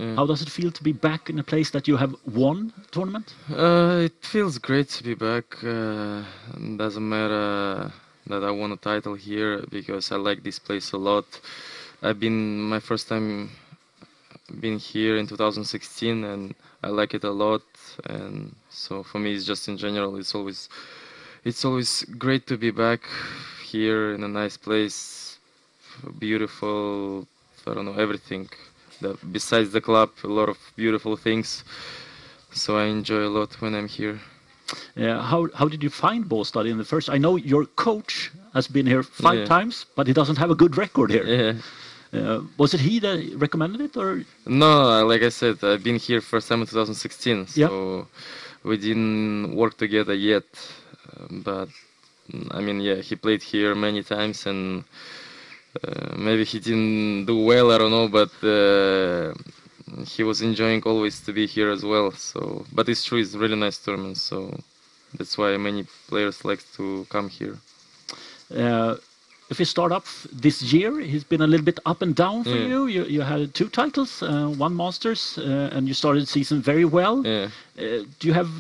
Yeah. How does it feel to be back in a place that you have won tournament? It feels great to be back. Doesn't matter that I won a title here because I like this place a lot. I've been my first time been here in 2016 and I like it a lot. And so for me, it's just in general, it's always great to be back here in a nice place, beautiful. I don't know everything. Besides the club, a lot of beautiful things. So I enjoy a lot when I'm here. How did you find bastad in the first? I know your coach has been here five Yeah. times, but he doesn't have a good record here. Yeah. Was it he that recommended it, or? No, like I said, I've been here first time in 2016, Yeah. so we didn't work together yet. But I mean, yeah, he played here many times, and maybe he didn't do well. I don't know, but he was enjoying always to be here as well. So, but it's true, it's a really nice tournament. So that's why many players like to come here. If we start up this year, he's been a little bit up and down for Yeah. you. You had two titles, one Masters, and you started the season very well. Yeah. Do you have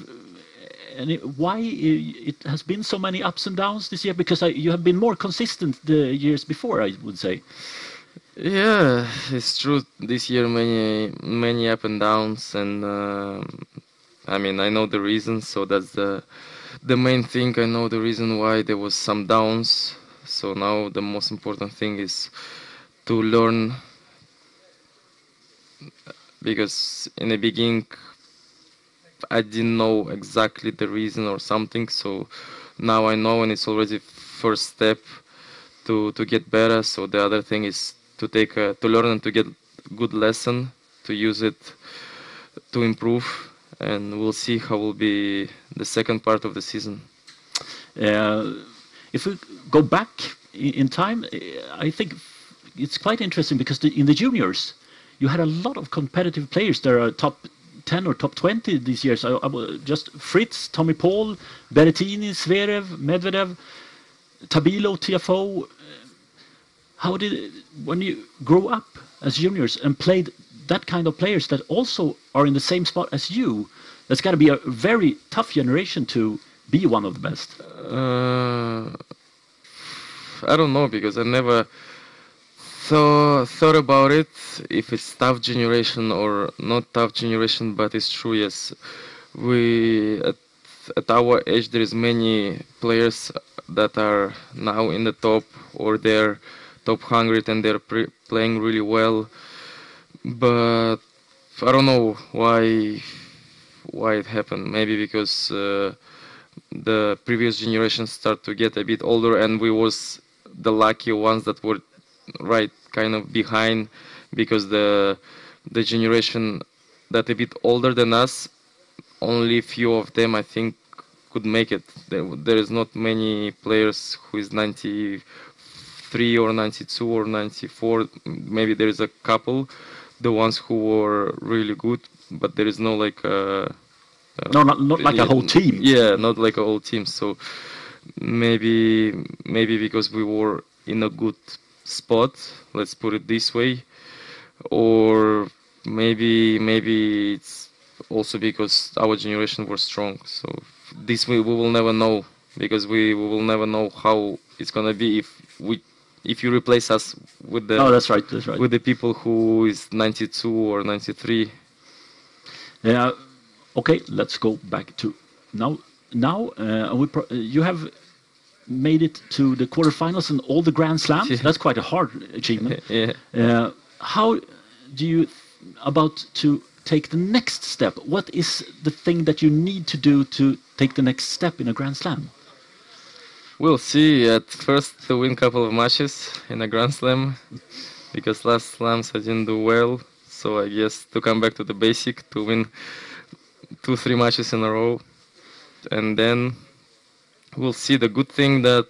any, why it has been so many ups and downs this year? Because you have been more consistent the years before, I would say. Yeah, it's true. This year, many up and downs, and I mean, I know the reasons. So that's the main thing. I know the reason why there was some downs. So now the most important thing is to learn, because in the beginning I didn't know exactly the reason or something. So now I know, and it's already first step to get better. So the other thing is to learn and to get good lesson, to use it to improve, and we'll see how will be the second part of the season. If we go back in time, I think it's quite interesting because in the juniors, you had a lot of competitive players. There are top 10 or top 20 these years. Just Fritz, Tommy Paul, Berrettini, Zverev, Medvedev, Tabilo, TFO. When you grow up as juniors and played that kind of players that also are in the same spot as you, that's got to be a very tough generation to be one of the best. I don't know, because I never thought about it, if it's tough generation or not tough generation. But it's true, yes. At our age, there is many players that are now in the top, or they're top 100, and they're playing really well. But I don't know why it happened. Maybe because the previous generation start to get a bit older, and we was the lucky ones that were right kind of behind, because the generation that a bit older than us, only few of them I think could make it. There is not many players who is 93 or 92 or 94. Maybe there is a couple, the ones who were really good, but there is no like no, not like a whole team. Yeah, not like a whole team. So maybe because we were in a good spot, let's put it this way, or maybe it's also because our generation was strong. So this we will never know, because we will never know how it's gonna be if you replace us with the that's right. with the people who is 92 or 93. Yeah. Okay, let's go back to now. You have made it to the quarterfinals in all the Grand Slams. Yeah. That's quite a hard achievement. Yeah. How do you about to take the next step? What is the thing that you need to do to take the next step in a Grand Slam? We'll see. At first, to win a couple of matches in a Grand Slam, because last slams I didn't do well. So I guess to come back to the basic, to win 2-3 matches in a row, and then we'll see. The good thing that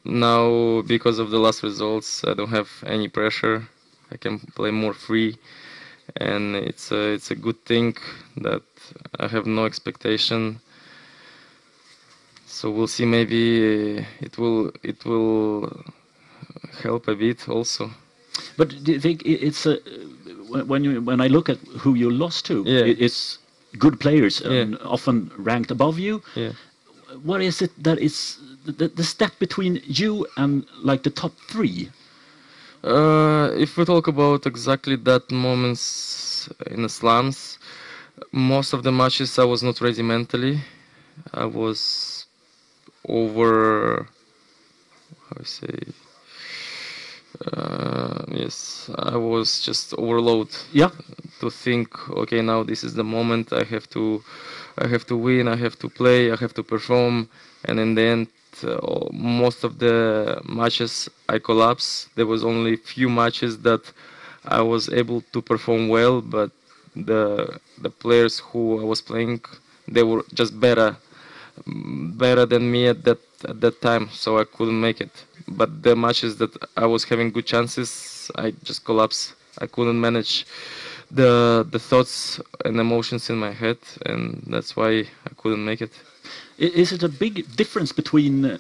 now, because of the last results, I don't have any pressure. I can play more free, and it's a good thing that I have no expectation. So we'll see. Maybe it will help a bit also. But do you think it's a when I look at who you lost to, Yeah. it's good players and Yeah. often ranked above you. Yeah. What is it that is the step between you and like the top three? If we talk about exactly that moments in the slams, most of the matches I was not ready mentally. I was over, how I say, yes, I was just overload Yeah. to think, okay, now this is the moment. I have to win. I have to play. I have to perform. And in the end, most of the matches I collapsed. There was only few matches that I was able to perform well, but the players who I was playing, they were just better than me at that time, so I couldn't make it. But the matches that I was having good chances, I just collapsed. I couldn't manage the thoughts and emotions in my head, and that's why I couldn't make it. Is it a big difference between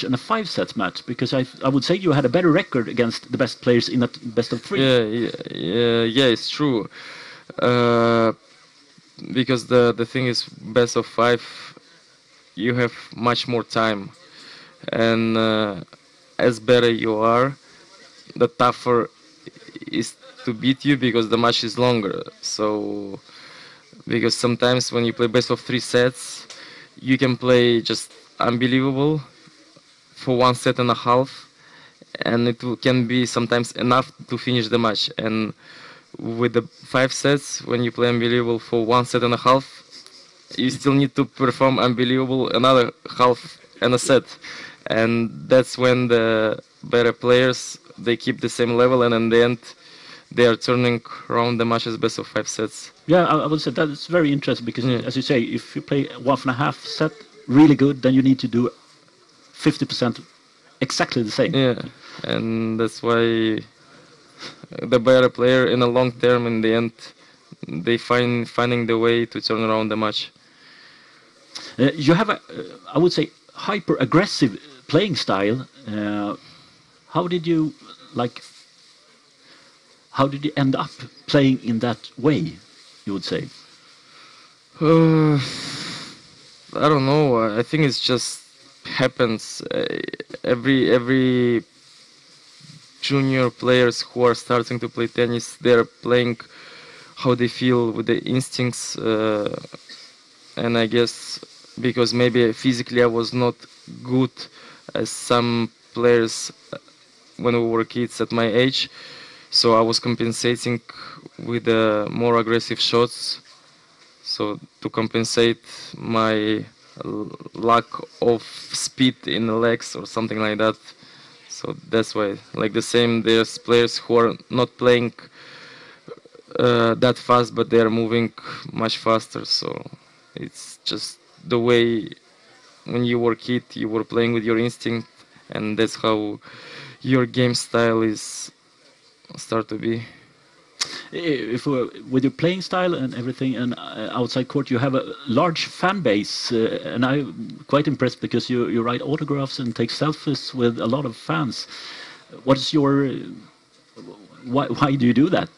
and a 5 sets match? Because I would say you had a better record against the best players in that best of three. Yeah, it's true. Uh, because the thing is, best of five, you have much more time, and as better you are, the tougher is to beat you because the match is longer. So because sometimes when you play best of 3 sets, you can play just unbelievable for 1.5 sets, and can be sometimes enough to finish the match. And with the 5 sets, when you play unbelievable for 1.5 sets, you still need to perform unbelievable another half and a set, and that's when the better players, they keep the same level, and in the end they are turning around the matches best of 5 sets. Yeah, I would say that is very interesting because, Yeah. as you say, if you play 1.5 set really good, then you need to do 50% exactly the same. Yeah, and that's why the better player in the long term, in the end, they finding the way to turn around the match. You have a, I would say, hyper aggressive playing style. How did you like? How did you end up playing in that way? You would say. Uh, I don't know. I think it's just happens. Every junior players who are starting to play tennis, they're playing how they feel with the instincts, and I guess because maybe physically I was not good as some players when we were kids at my age, so I was compensating with more aggressive shots, so to compensate my lack of speed in the legs or something like that. So that's why, like the same, there's players who are not playing that fast, but they are moving much faster. So it's just the way when you were kid, you were playing with your instinct, and that's how your game style is start to be. If with your playing style and everything, and outside court, you have a large fan base, and I'm quite impressed because you write autographs and take selfies with a lot of fans. What is your why do you do that?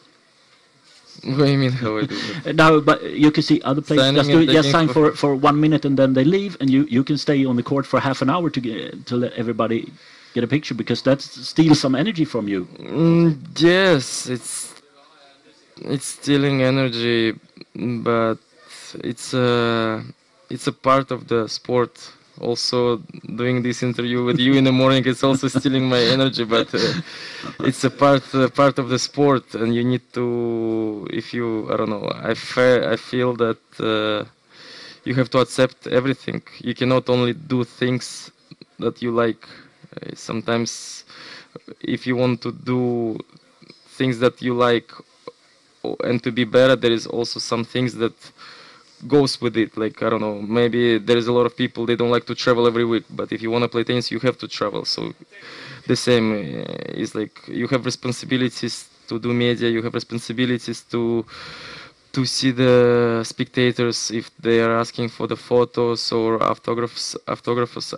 What do you mean how I do that? Now, but you can see other players Signing just, and just taking sign for 1 minute and then they leave, and you can stay on the court for half an hour to let everybody get a picture because that steals some energy from you. Yes, it's stealing energy, but it's a part of the sport. Also, doing this interview with you in the morning is also stealing my energy, but it's a part of the sport, and you need to, if you, I don't know, I feel that you have to accept everything. You cannot only do things that you like. Sometimes, if you want to do things that you like and to be better, there is also some things that goes with it. Like, I don't know, maybe there is a lot of people, they don't like to travel every week, but if you want to play tennis, you have to travel. So the same is like you have responsibilities to do media, you have responsibilities to to see the spectators if they are asking for the photos or autographs.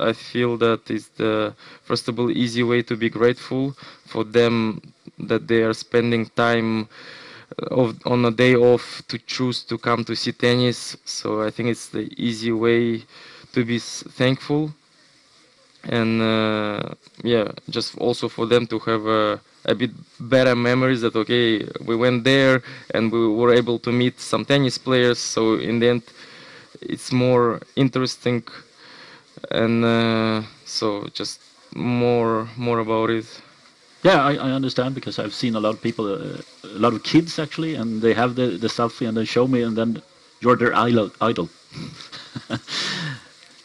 I feel that is the first of all easy way to be grateful for them that they are spending time on a day off to choose to come to see tennis. So I think it's the easy way to be thankful, and yeah, just also for them to have a bit better memories that okay, we went there and we were able to meet some tennis players, so in the end it's more interesting, and so just more about it. Yeah, I understand, because I've seen a lot of people, a lot of kids actually, and they have the selfie and they show me, and then you're their idol.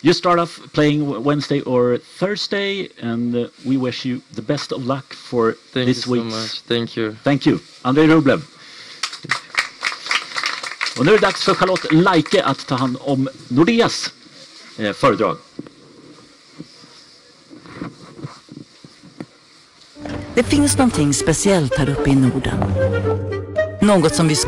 You start off playing Wednesday or Thursday, and we wish you the best of luck for this week. Thank you so much. Thank you. Thank you, Andrey Rublev. Och nu är det dags för Charlotte Leike att ta hand om Nordeas föredrag. Det finns någonting speciellt här uppe i Norden. Något som vi